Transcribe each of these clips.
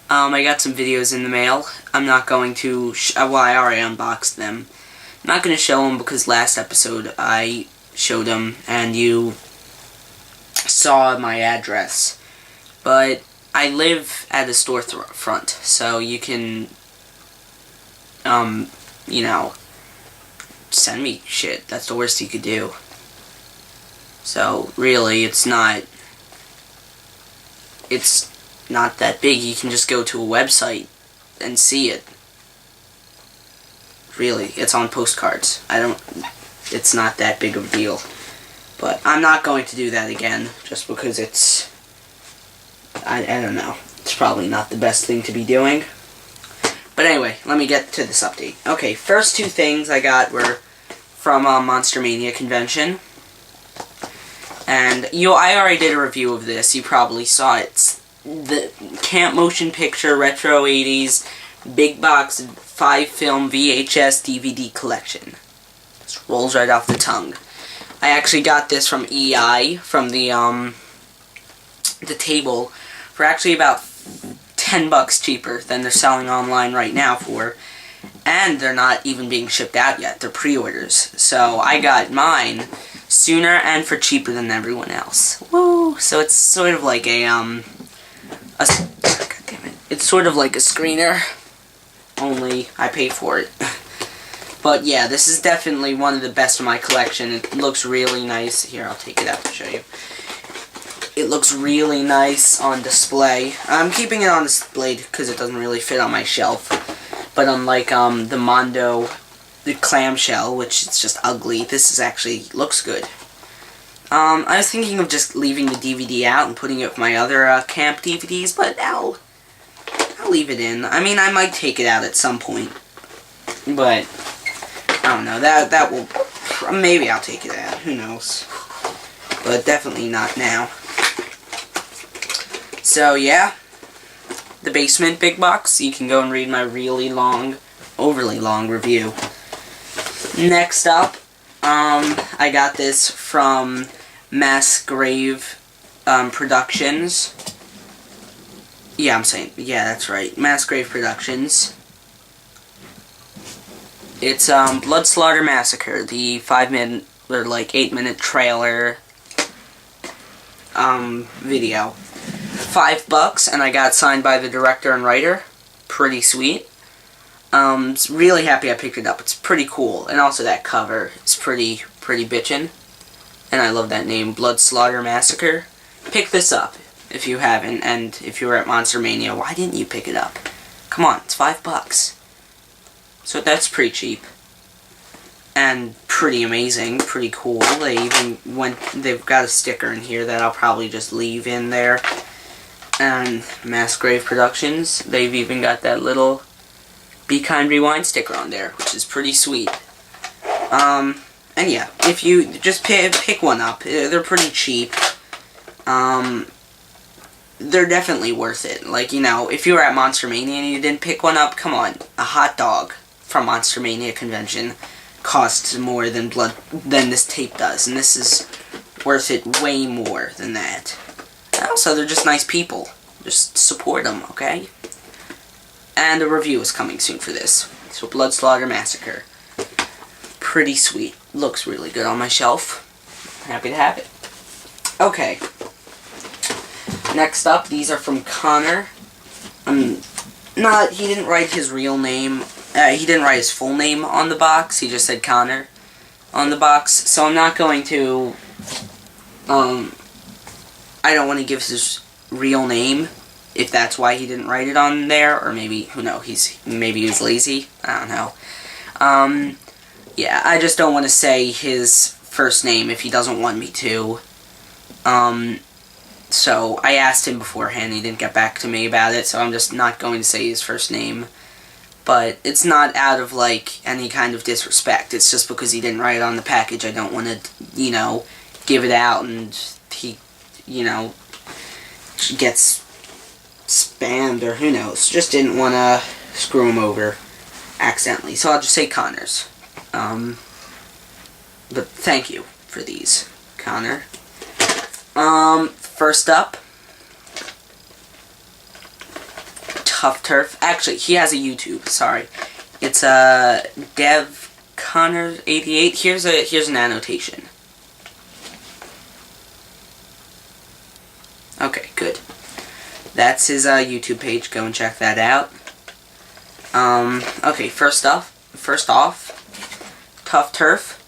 I got some videos in the mail. I'm not going to, well, I already unboxed them. I'm not going to show them because last episode I showed them and you saw my address. But I live at a storefront, so you can, you know, send me shit. That's the worst you could do. So, really, it's not that big. You can just go to a website and see it. Really, it's on postcards. It's not that big of a deal. But I'm not going to do that again, just because it's, I don't know. It's probably not the best thing to be doing. But anyway, let me get to this update. Okay, first two things I got were from Monster Mania convention. And I already did a review of this. You probably saw it. It's the Camp Motion Picture Retro 80s Big Box 5-film VHS DVD collection. Just rolls right off the tongue. I actually got this from EI, from the table, for actually about $10 cheaper than they're selling online right now for. And they're not even being shipped out yet. They're pre-orders. So I got mine sooner and for cheaper than everyone else. Woo! So it's sort of like God damn it. It's sort of like a screener, only I pay for it. But yeah, this is definitely one of the best of my collection. It looks really nice. Here, I'll take it out to show you. It looks really nice on display. I'm keeping it on display because it doesn't really fit on my shelf. But unlike the Mondo, the clamshell, which is just ugly, this is actually looks good. I was thinking of just leaving the DVD out and putting it with my other camp DVDs, but I'll leave it in. I mean, I might take it out at some point, but I don't know. That will, maybe I'll take it out. Who knows? But definitely not now. So yeah, the Basement Big Box. You can go and read my really long, overly long review. Next up, I got this from Massgrave Productions. Yeah, that's right. Massgrave Productions. It's Blood Slaughter Massacre, the 5-minute or like 8-minute trailer video. $5, and I got signed by the director and writer. Pretty sweet. Really happy I picked it up. It's pretty cool, and also that cover is pretty bitchin'. And I love that name, Blood Slaughter Massacre. Pick this up if you haven't, and if you were at Monster Mania, why didn't you pick it up? Come on, it's $5. So that's pretty cheap. And pretty amazing, pretty cool. They've got a sticker in here that I'll probably just leave in there. And Massgrave Productions, they've even got that little Be Kind Rewind sticker on there, which is pretty sweet. And yeah, if you just pick one up, they're pretty cheap. They're definitely worth it. Like, you know, if you were at Monster Mania and you didn't pick one up, come on. A hot dog from Monster Mania convention costs more than this tape does, and this is worth it way more than that. And also, they're just nice people. Just support them, okay? And a review is coming soon for this. So, Blood Slaughter Massacre. Pretty sweet. Looks really good on my shelf. Happy to have it. Okay. Next up, these are from Connor. He didn't write his real name. He didn't write his full name on the box. He just said Connor on the box. So I'm not going to, I don't want to give his real name, if that's why he didn't write it on there, or maybe, who knows, maybe he was lazy. I don't know. Yeah, I just don't want to say his first name if he doesn't want me to. So I asked him beforehand, he didn't get back to me about it, so I'm just not going to say his first name. But it's not out of, like, any kind of disrespect. It's just because he didn't write it on the package. I don't want to, you know, give it out and he, you know, gets spammed or who knows. Just didn't want to screw him over accidentally. So I'll just say Connors. But thank you for these, Connor. First up, Tough Turf. Actually, he has a YouTube. Sorry, it's Dev Connor 88. Here's an annotation. Okay, good. That's his YouTube page. Go and check that out. Okay, first off, Tough Turf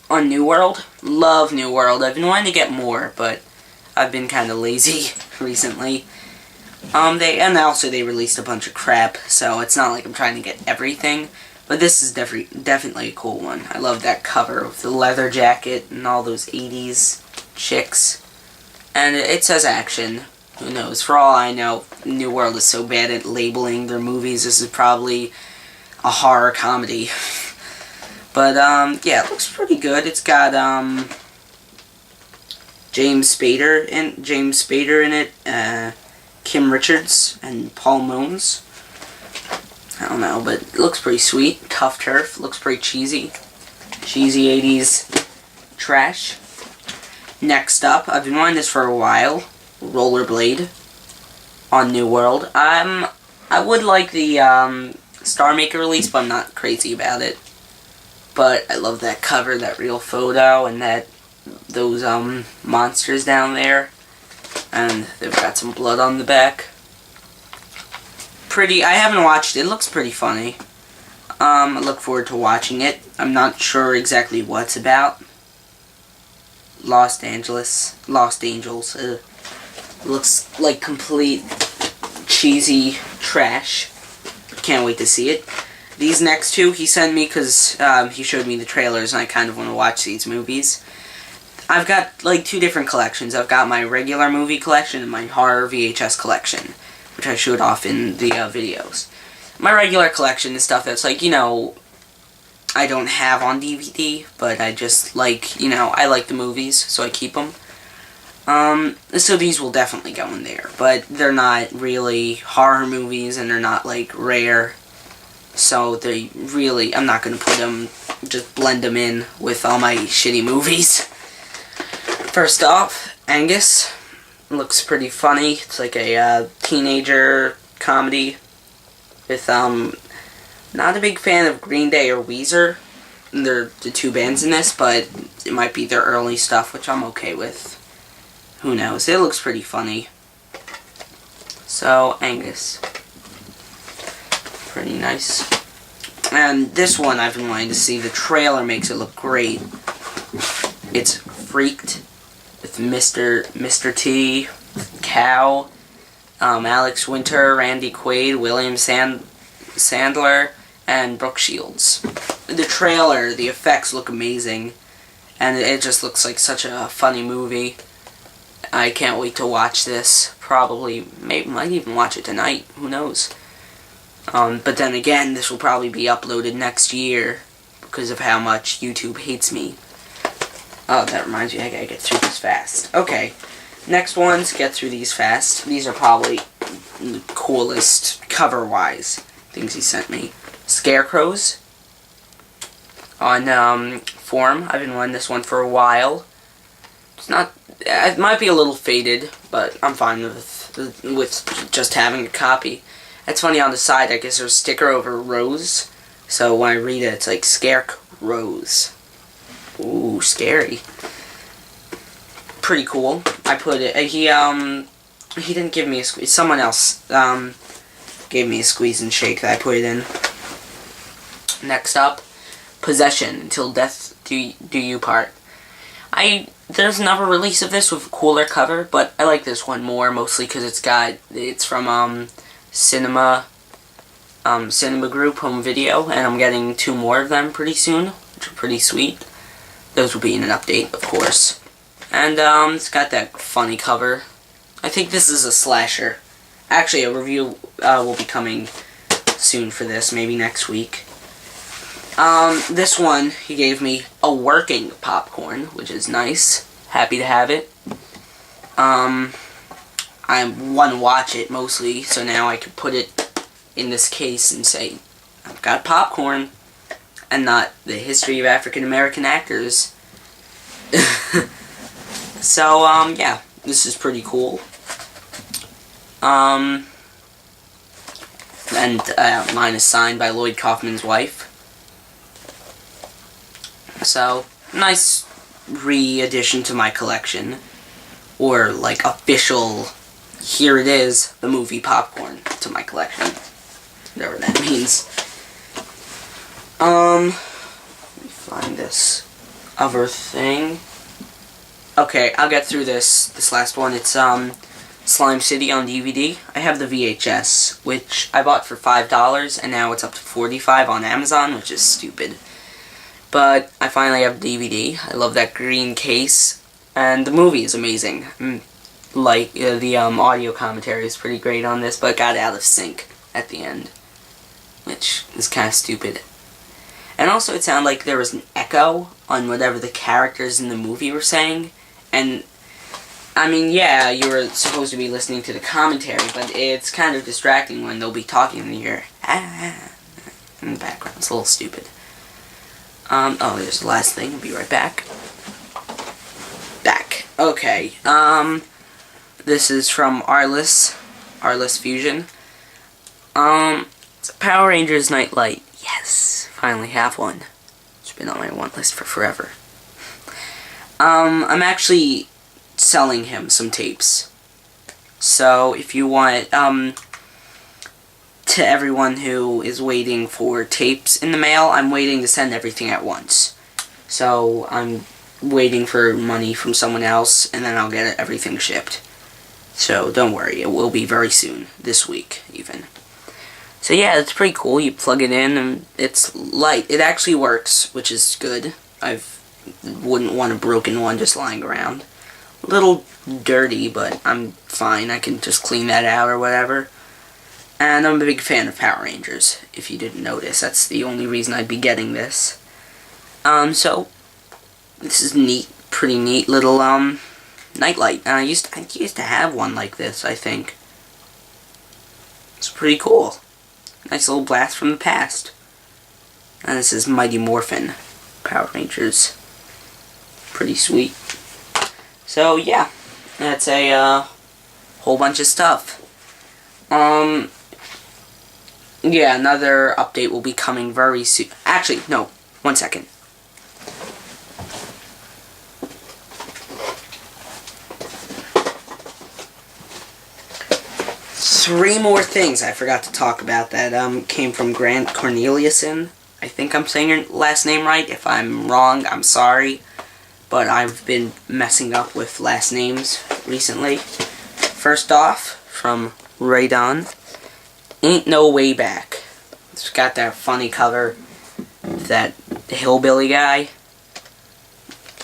on New World. Love New World. I've been wanting to get more, but I've been kind of lazy recently. They released a bunch of crap, so it's not like I'm trying to get everything. But this is definitely a cool one. I love that cover with the leather jacket and all those 80s chicks. And it says action. Who knows? For all I know, New World is so bad at labeling their movies. This is probably a horror comedy. But, yeah, it looks pretty good. It's got, James Spader in it, Kim Richards, and Paul Mones. I don't know, but it looks pretty sweet. Tough Turf. Looks pretty cheesy. Cheesy 80s trash. Next up, I've been wanting this for a while. Rollerblade on New World. I would like the, Star Maker release, but I'm not crazy about it. But I love that cover, that real photo, and those monsters down there. And they've got some blood on the back. Pretty, I haven't watched it. It looks pretty funny. I look forward to watching it. I'm not sure exactly what it's about. Lost Angels. Looks like complete cheesy trash. Can't wait to see it. These next two he sent me because he showed me the trailers and I kind of want to watch these movies. I've got like two different collections. I've got my regular movie collection and my horror VHS collection, which I showed off in the videos. My regular collection is stuff that's like, you know, I don't have on DVD, but I just like, you know, I like the movies, so I keep them. So these will definitely go in there, but they're not really horror movies and they're not like rare. So they really, I'm not going to put them, just blend them in with all my shitty movies. First off, Angus. Looks pretty funny. It's like a teenager comedy with, not a big fan of Green Day or Weezer. They're the two bands in this, but it might be their early stuff, which I'm okay with. Who knows? It looks pretty funny. So, Angus. Pretty nice. And this one I've been wanting to see. The trailer makes it look great. It's Freaked with Mr. T, Cow, Alex Winter, Randy Quaid, William Sandler, and Brooke Shields. The trailer, the effects look amazing, and it just looks like such a funny movie. I can't wait to watch this. Probably, might even watch it tonight. Who knows? But then again, this will probably be uploaded next year because of how much YouTube hates me. Oh, that reminds me, I gotta get through this fast. Okay, next ones, get through these fast. These are probably the coolest, cover-wise, things he sent me. Scarecrows on Forum. I've been wanting this one for a while. It's not, it might be a little faded, but I'm fine with just having a copy. It's funny, on the side, I guess there's a sticker over Rose, so when I read it, it's like Scarecrows. Ooh, scary. Pretty cool. I put it, he didn't give me a squeeze, someone else, gave me a squeeze and shake that I put it in. Next up, Possession, Until Death Do You Part. There's another release of this with a cooler cover, but I like this one more, mostly because it's from, Cinema Group Home Video, and I'm getting 2 more of them pretty soon, which are pretty sweet. Those will be in an update, of course. And, it's got that funny cover. I think this is a slasher. Actually, a review, will be coming soon for this, maybe next week. This one, he gave me a working popcorn, which is nice. Happy to have it. I want to watch it, mostly, so now I can put it in this case and say, I've got popcorn, and not the history of African American actors. So, yeah, this is pretty cool. and mine is signed by Lloyd Kaufman's wife. So, nice re-addition to my collection, or like official, here it is, the movie popcorn to my collection, whatever that means. Let me find this other thing. Okay, I'll get through this last one. It's Slime City on DVD. I have the VHS, which I bought for $5, and now it's up to $45 on Amazon, which is stupid. But I finally have the DVD. I love that green case, and the movie is amazing. Like, the audio commentary is pretty great on this, but it got out of sync at the end, which is kind of stupid. And also, it sounded like there was an echo on whatever the characters in the movie were saying, and I mean, yeah, you were supposed to be listening to the commentary, but it's kind of distracting when they'll be talking and you hear in the background. It's a little stupid. Oh, there's the last thing. I'll be right back. Okay. This is from Arliss Fusion. It's a Power Rangers Nightlight. Yes, finally have one. It's been on my want list for forever. I'm actually selling him some tapes. So if you want, to everyone who is waiting for tapes in the mail, I'm waiting to send everything at once. So I'm waiting for money from someone else, and then I'll get everything shipped. So don't worry, it will be very soon, this week even. So yeah, it's pretty cool. You plug it in, and it's light. It actually works, which is good. I wouldn't want a broken one just lying around. A little dirty, but I'm fine. I can just clean that out or whatever. And I'm a big fan of Power Rangers, if you didn't notice. That's the only reason I'd be getting this. So, this is neat, pretty neat little, nightlight. And I used to have one like this, I think. It's pretty cool. Nice little blast from the past. And this is Mighty Morphin Power Rangers. Pretty sweet. So, yeah. That's a, whole bunch of stuff. Yeah, another update will be coming very soon. Actually, no. 1 second. Three more things I forgot to talk about that came from Grant Corneliuson. I think I'm saying your last name right. If I'm wrong, I'm sorry. But I've been messing up with last names recently. First off, from Raydon, Ain't No Way Back. It's got that funny cover, that hillbilly guy.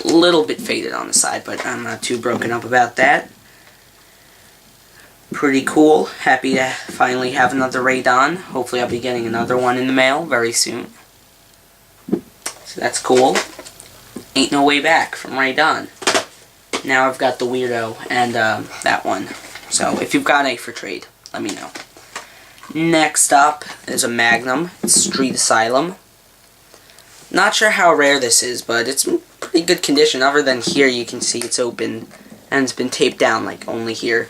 A little bit faded on the side, but I'm not too broken up about that. Pretty cool. Happy to finally have another Raydon. Hopefully I'll be getting another one in the mail very soon. So that's cool. Ain't No Way Back from Raydon. Now I've got the Weirdo and that one. So if you've got a for trade, let me know. Next up is a Magnum. It's Street Asylum. Not sure how rare this is, but it's in pretty good condition. Other than here, you can see it's open and it's been taped down, like only here.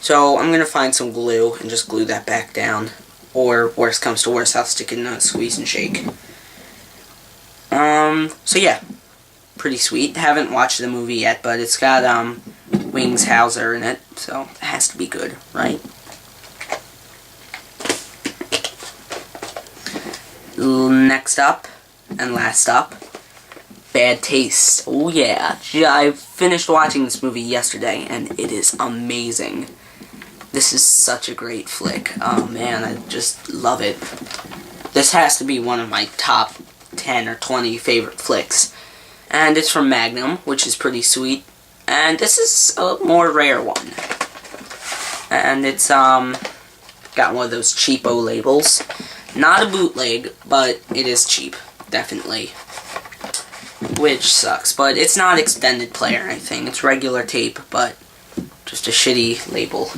So I'm gonna find some glue and just glue that back down. Or worst comes to worst, I'll stick it in a squeeze and shake. So yeah, pretty sweet. Haven't watched the movie yet, but it's got Wings Hauser in it, so it has to be good, right? Next up, and last up, Bad Taste. Oh yeah, I finished watching this movie yesterday, and it is amazing. This is such a great flick. Oh man, I just love it. This has to be one of my top 10 or 20 favorite flicks. And it's from Magnum, which is pretty sweet. And this is a more rare one. And it's got one of those cheapo labels. Not a bootleg, but it is cheap, definitely. Which sucks, but it's not extended play or anything. It's regular tape, but just a shitty label.